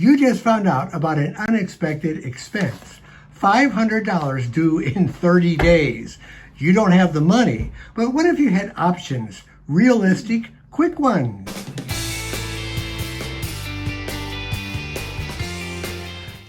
You just found out about an unexpected expense. $500 due in 30 days. You don't have the money, but what if you had options? Realistic, quick ones.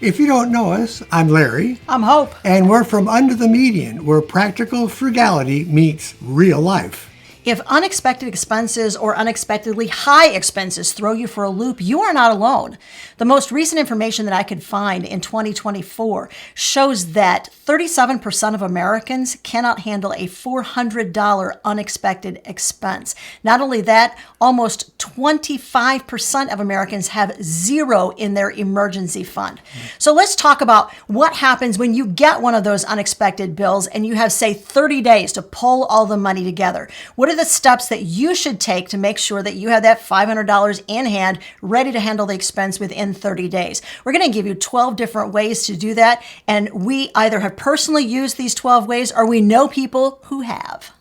If you don't know us, I'm Larry. I'm Hope. And we're from Under the Median, where practical frugality meets real life. If unexpected expenses or unexpectedly high expenses throw you for a loop, you are not alone. The most recent information that I could find in 2024 shows that 37% of Americans cannot handle a $400 unexpected expense. Not only that, almost 25% of Americans have zero in their emergency fund. So let's talk about what happens when you get one of those unexpected bills and you have, say, 30 days to pull all the money together. What are the steps that you should take to make sure that you have that $500 in hand, ready to handle the expense within 30 days? We're going to give you 12 different ways to do that. And we either have personally used these 12 ways or we know people who have.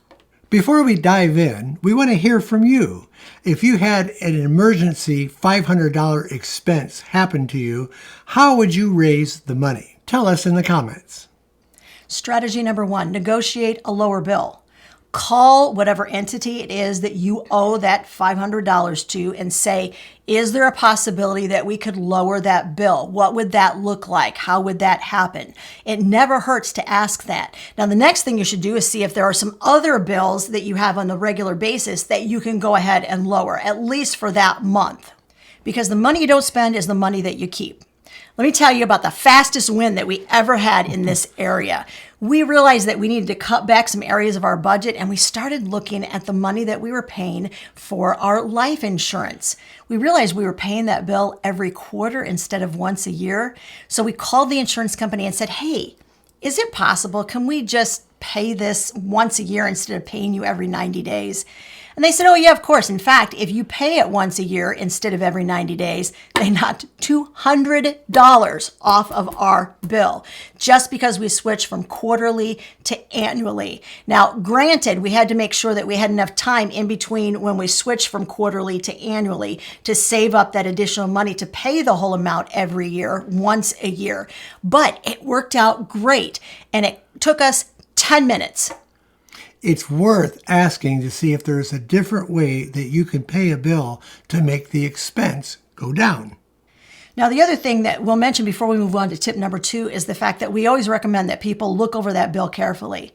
Before we dive in, we want to hear from you. If you had an emergency $500 expense happen to you, how would you raise the money? Tell us in the comments. Strategy number 1, negotiate a lower bill. Call whatever entity it is that you owe that $500 to and say, is there a possibility that we could lower that bill? What would that look like? How would that happen? It never hurts to ask that. Now, the next thing you should do is see if there are some other bills that you have on a regular basis that you can go ahead and lower, at least for that month. Because the money you don't spend is the money that you keep. Let me tell you about the fastest win that we ever had in this area. We realized that we needed to cut back some areas of our budget, and we started looking at the money that we were paying for our life insurance. We realized we were paying that bill every quarter instead of once a year. So we called the insurance company and said, hey, is it possible? Can we just pay this once a year instead of paying you every 90 days? And they said, oh, yeah, of course. In fact, if you pay it once a year instead of every 90 days, they knocked $200 off of our bill just because we switched from quarterly to annually. Now, granted, we had to make sure that we had enough time in between when we switched from quarterly to annually to save up that additional money to pay the whole amount every year, once a year. But it worked out great, and it took us 10 minutes. It's worth asking to see if there's a different way that you can pay a bill to make the expense go down. Now, the other thing that we'll mention before we move on to tip number 2 is the fact that we always recommend that people look over that bill carefully.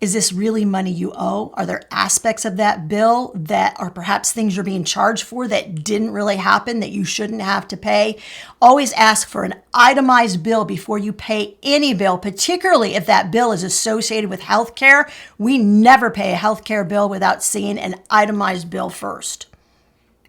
Is this really money you owe? Are there aspects of that bill that are perhaps things you're being charged for that didn't really happen that you shouldn't have to pay? Always ask for an itemized bill before you pay any bill, particularly if that bill is associated with healthcare. We never pay a healthcare bill without seeing an itemized bill first.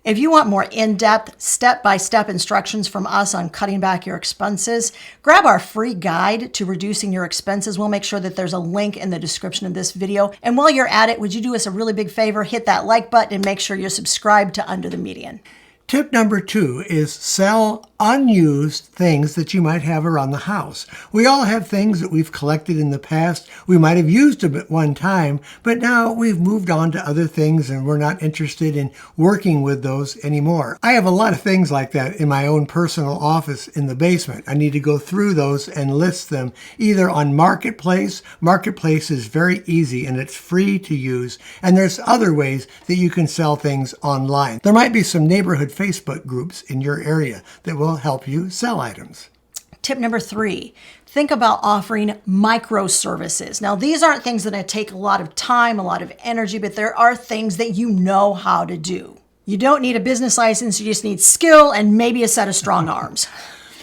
If you want more in-depth, step-by-step instructions from us on cutting back your expenses, grab our free guide to reducing your expenses. We'll make sure that there's a link in the description of this video. And while you're at it, would you do us a really big favor? Hit that like button and make sure you're subscribed to Under the Median. Tip number 2 is sell unused things that you might have around the house. We all have things that we've collected in the past. We might have used them at one time, but now we've moved on to other things and we're not interested in working with those anymore. I have a lot of things like that in my own personal office in the basement. I need to go through those and list them either on Marketplace. Marketplace is very easy and it's free to use. And there's other ways that you can sell things online. There might be some neighborhood Facebook groups in your area that will help you sell items. Tip number 3, think about offering microservices. Now, these aren't things that take a lot of time, a lot of energy, but there are things that you know how to do. You don't need a business license, you just need skill and maybe a set of strong arms.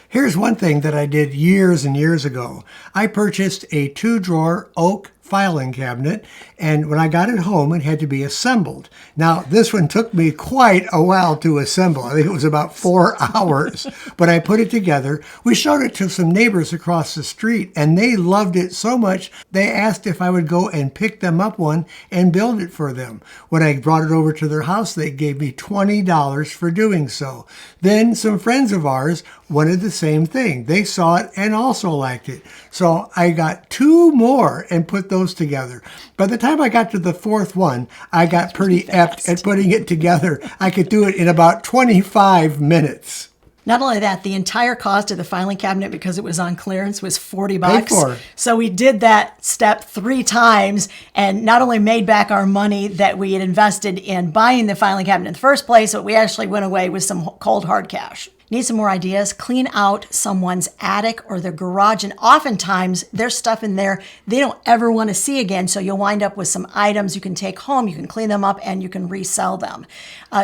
Here's one thing that I did years and years ago. I purchased a 2-drawer oak filing cabinet, and when I got it home, it had to be assembled. Now, this one took me quite a while to assemble. I think it was about 4 hours, but I put it together. We showed it to some neighbors across the street, and they loved it so much, they asked if I would go and pick them up one and build it for them. When I brought it over to their house, they gave me $20 for doing so. Then some friends of ours wanted the same thing. They saw it and also liked it. So I got 2 more and put those together. By the time I got to the 4th one, I got pretty apt at putting it together. I could do it in about 25 minutes. Not only that, the entire cost of the filing cabinet, because it was on clearance, was $40. Paid for. So we did that step 3 times and not only made back our money that we had invested in buying the filing cabinet in the first place, but we actually went away with some cold hard cash. Need some more ideas? Clean out someone's attic or their garage. And oftentimes there's stuff in there they don't ever want to see again. So you'll wind up with some items you can take home, you can clean them up, and you can resell them.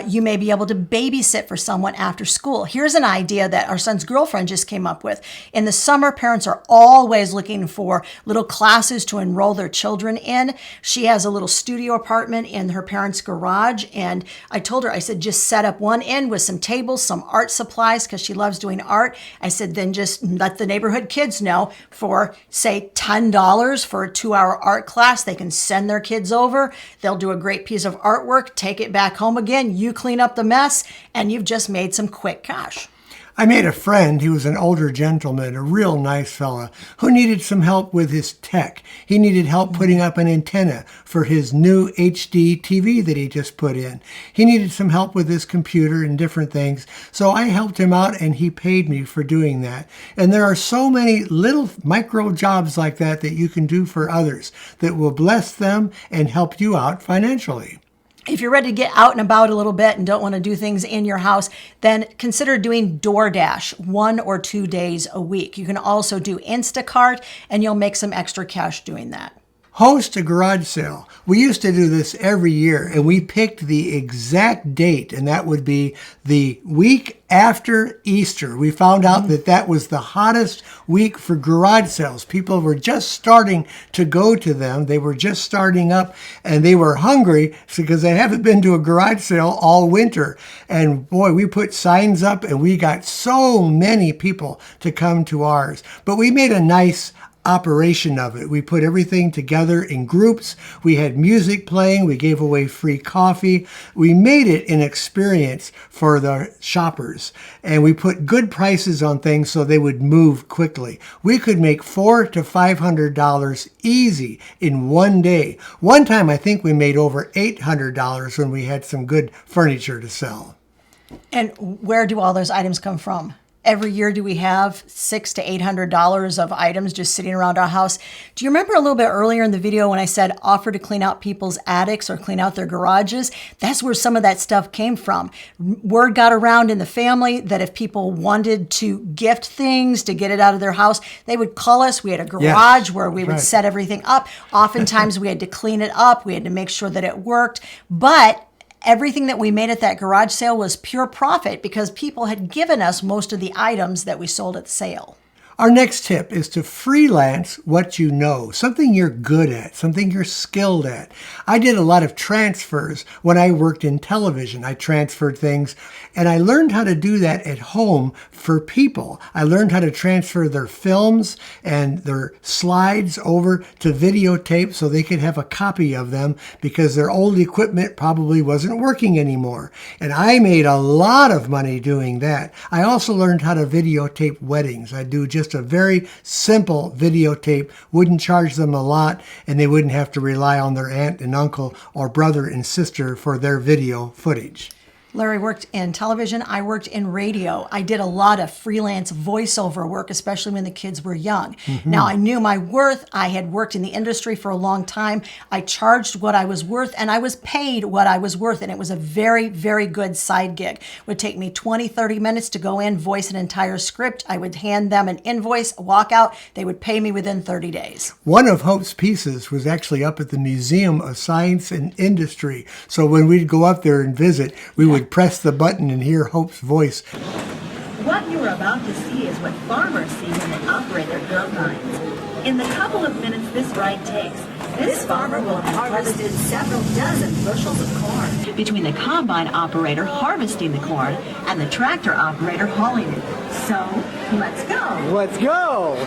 You may be able to babysit for someone after school. Here's an idea that our son's girlfriend just came up with. In the summer, parents are always looking for little classes to enroll their children in. She has a little studio apartment in her parents' garage. And I told her, I said, just set up one end with some tables, some art supplies, because she loves doing art. I said, then just let the neighborhood kids know for, say, $10 for a 2-hour art class. They can send their kids over. They'll do a great piece of artwork, take it back home again. You clean up the mess, and you've just made some quick cash. I made a friend, he was an older gentleman, a real nice fella, who needed some help with his tech. He needed help putting up an antenna for his new HD TV that he just put in. He needed some help with his computer and different things. So I helped him out and he paid me for doing that. And there are so many little micro jobs like that that you can do for others that will bless them and help you out financially. If you're ready to get out and about a little bit and don't want to do things in your house, then consider doing DoorDash 1 or 2 days a week. You can also do Instacart, and you'll make some extra cash doing that. Host a garage sale. We used to do this every year, and we picked the exact date, and that would be the week after Easter. We found out that that was the hottest week for garage sales. People were just starting to go to them. They were just starting up, and they were hungry because they haven't been to a garage sale all winter. And boy, we put signs up, and we got so many people to come to ours. But we made a nice operation of it. We put everything together in groups. We had music playing. We gave away free coffee. We made it an experience for the shoppers, and we put good prices on things so they would move quickly. We could make $400 to $500 easy in one day. One time, I think we made over $800 when we had some good furniture to sell. And where do all those items come from? Every year, do we have $600 to $800 of items just sitting around our house? Do you remember a little bit earlier in the video when I said offer to clean out people's attics or clean out their garages? That's where some of that stuff came from. Word got around in the family that if people wanted to gift things to get it out of their house, they would call us. We had a garage where we would set everything up. Oftentimes, we had to clean it up. We had to make sure that it worked. But everything that we made at that garage sale was pure profit because people had given us most of the items that we sold at the sale. Our next tip is to freelance what you know, something you're good at, something you're skilled at. I did a lot of transfers when I worked in television. I transferred things, and I learned how to do that at home for people. I learned how to transfer their films and their slides over to videotape so they could have a copy of them because their old equipment probably wasn't working anymore. And I made a lot of money doing that. I also learned how to videotape weddings. I do just a very simple videotape, wouldn't charge them a lot, and they wouldn't have to rely on their aunt and uncle or brother and sister for their video footage. Larry worked in television. I worked in radio. I did a lot of freelance voiceover work, especially when the kids were young. Now, I knew my worth. I had worked in the industry for a long time. I charged what I was worth, and I was paid what I was worth, and it was a very, very good side gig. It would take me 20, 30 minutes to go in, voice an entire script. I would hand them an invoice, walk out. They would pay me within 30 days. One of Hope's pieces was actually up at the Museum of Science and Industry. So when we'd go up there and visit, we would press the button and hear Hope's voice. What you are about to see is what farmers see when they operate their combines. In the couple of minutes this ride takes, this farmer will have harvested several dozen bushels of corn between the combine operator harvesting the corn and the tractor operator hauling it. So, let's go. Let's go!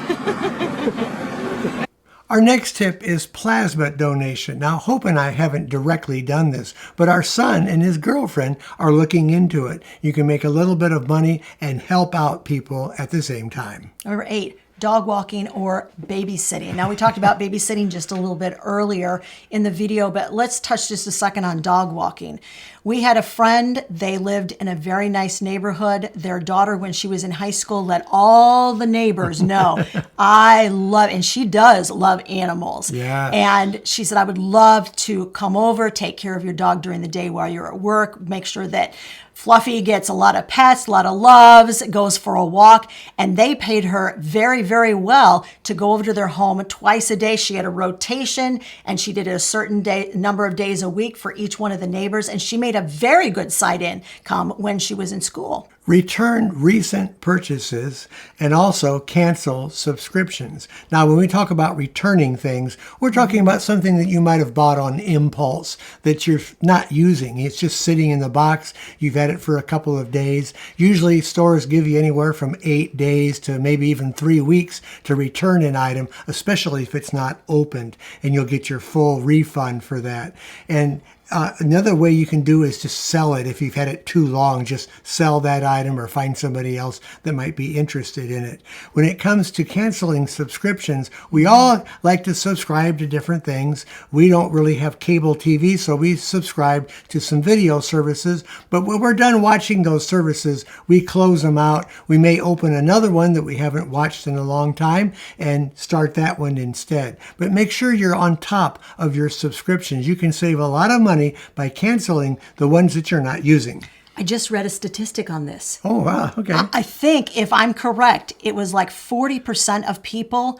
Our next tip is plasma donation. Now, Hope and I haven't directly done this, but our son and his girlfriend are looking into it. You can make a little bit of money and help out people at the same time. Number 8, dog walking or babysitting. Now, we talked about babysitting just a little bit earlier in the video, but let's touch just a second on dog walking. We had a friend, they lived in a very nice neighborhood. Their daughter, when she was in high school, let all the neighbors know, and she does love animals. Yeah. And she said, I would love to come over, take care of your dog during the day while you're at work, make sure that Fluffy gets a lot of pets, a lot of loves, goes for a walk, and they paid her very, very well to go over to their home twice a day. She had a rotation, and she did it a certain number of days a week for each one of the neighbors, and she made a very good side income when she was in school. Return recent purchases and also cancel subscriptions. Now, when we talk about returning things, we're talking about something that you might have bought on impulse that you're not using. It's just sitting in the box. You've had it for a couple of days. Usually stores give you anywhere from 8 days to maybe even 3 weeks to return an item, especially if it's not opened, and you'll get your full refund for that. And another way you can do is just sell it. If you've had it too long, just sell that item or find somebody else that might be interested in it. When it comes to canceling subscriptions, we all like to subscribe to different things. We don't really have cable TV, so we subscribe to some video services. But when we're done watching those services, we close them out. We may open another one that we haven't watched in a long time and start that one instead. But make sure you're on top of your subscriptions. You can save a lot of money by canceling the ones that you're not using. I just read a statistic on this. Oh, wow. Okay. I think, if I'm correct, it was like 40% of people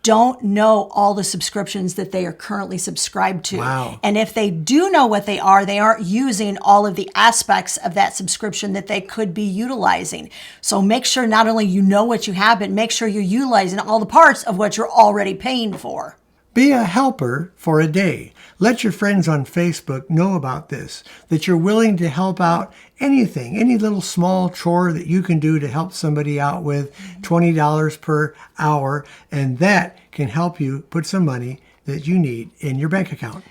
don't know all the subscriptions that they are currently subscribed to. Wow. And if they do know what they aren't using all of the aspects of that subscription that they could be utilizing. So make sure not only you know what you have, but make sure you're utilizing all the parts of what you're already paying for. Be a helper for a day. Let your friends on Facebook know about this, that you're willing to help out anything, any little small chore that you can do to help somebody out with, $20 per hour, and that can help you put some money that you need in your bank account.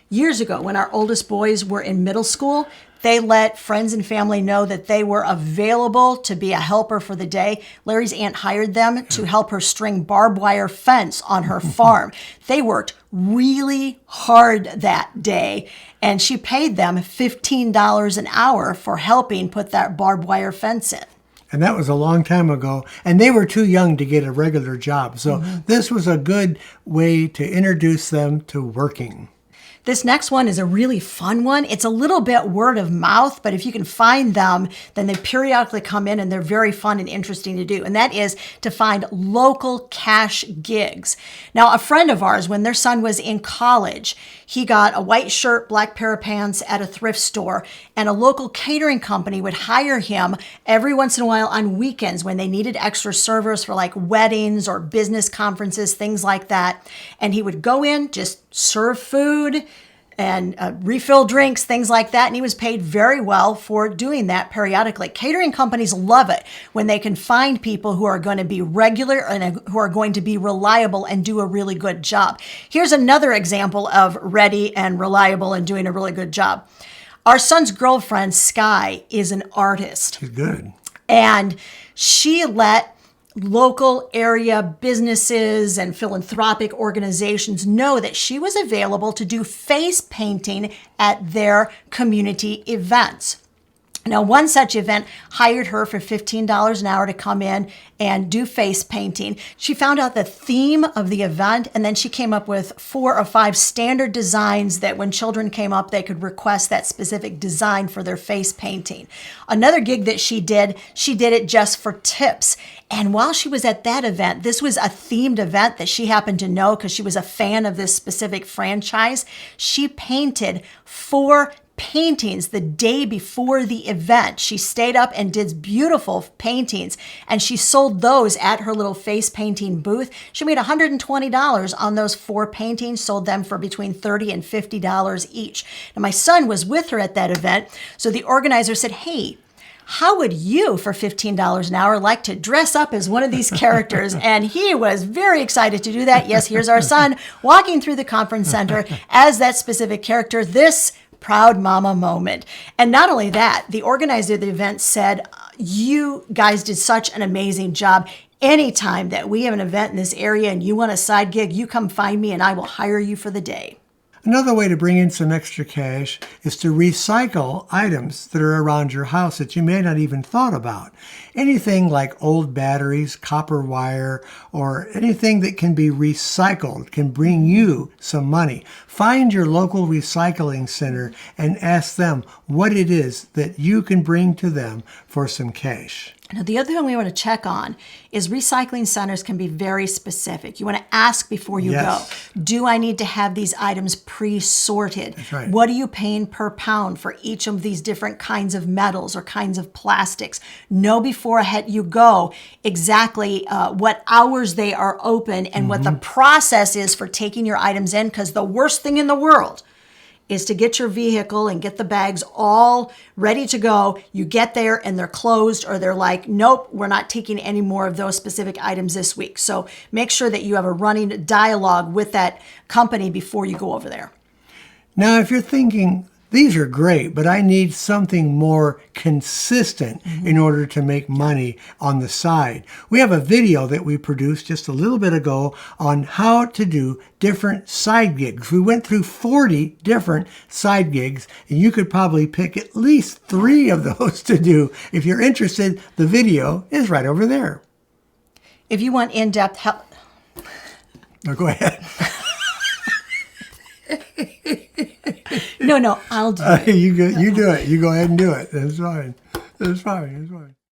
Years ago, when our oldest boys were in middle school, they let friends and family know that they were available to be a helper for the day. Larry's aunt hired them to help her string barbed wire fence on her farm. They worked really hard that day, and she paid them $15 an hour for helping put that barbed wire fence in. And that was a long time ago. And they were too young to get a regular job. So this was a good way to introduce them to working. This next one is a really fun one. It's a little bit word of mouth, but if you can find them, then they periodically come in and they're very fun and interesting to do. And that is to find local cash gigs. Now, a friend of ours, when their son was in college, he got a white shirt, black pair of pants at a thrift store, and a local catering company would hire him every once in a while on weekends when they needed extra servers for like weddings or business conferences, things like that. And he would go in, just serve food and refill drinks, things like that. And he was paid very well for doing that periodically. Catering companies love it when they can find people who are going to be regular and who are going to be reliable and do a really good job. Here's another example of ready and reliable and doing a really good job. Our son's girlfriend, Sky, is an artist. She's good. And she let local area businesses and philanthropic organizations know that she was available to do face painting at their community events. Now, one such event hired her for $15 an hour to come in and do face painting. She found out the theme of the event, and then she came up with 4 or 5 standard designs that when children came up, they could request that specific design for their face painting. Another gig that she did it just for tips. And while she was at that event, this was a themed event that she happened to know because she was a fan of this specific franchise. She painted 4 paintings the day before the event. She stayed up and did beautiful paintings, and she sold those at her little face painting booth. She made $120 on those 4 paintings, sold them for between $30 and $50 each. Now, my son was with her at that event, so the organizer said, "Hey, how would you, for $15 an hour, like to dress up as one of these characters?" And he was very excited to do that. Yes, here's our son walking through the conference center as that specific character. This proud mama moment. And not only that, the organizer of the event said, "You guys did such an amazing job. anytime that we have an event in this area and you want a side gig, you come find me and I will hire you for the day. Another way to bring in some extra cash is to recycle items that are around your house that you may not even thought about. Anything like old batteries, copper wire, or anything that can be recycled can bring you some money. Find your local recycling center and ask them what it is that you can bring to them for some cash. Now, the other thing we want to check on is recycling centers can be very specific. You want to ask before you Yes. go, do I need to have these items pre-sorted? That's right. What are you paying per pound for each of these different kinds of metals or kinds of plastics? Know before ahead you go exactly what hours they are open and what the process is for taking your items in, because the worst thing in the world is to get your vehicle and get the bags all ready to go. You get there and they're closed, or they're like, nope, we're not taking any more of those specific items this week. So make sure that you have a running dialogue with that company before you go over there. Now, if you're thinking, these are great, but I need something more consistent in order to make money on the side, we have a video that we produced just a little bit ago on how to do different side gigs. We went through 40 different side gigs, and you could probably pick at least 3 of those to do. If you're interested, the video is right over there. If you want in-depth help, Now, go ahead. no, I'll do it. You do it. You go ahead and do it. That's fine. That's fine. That's fine.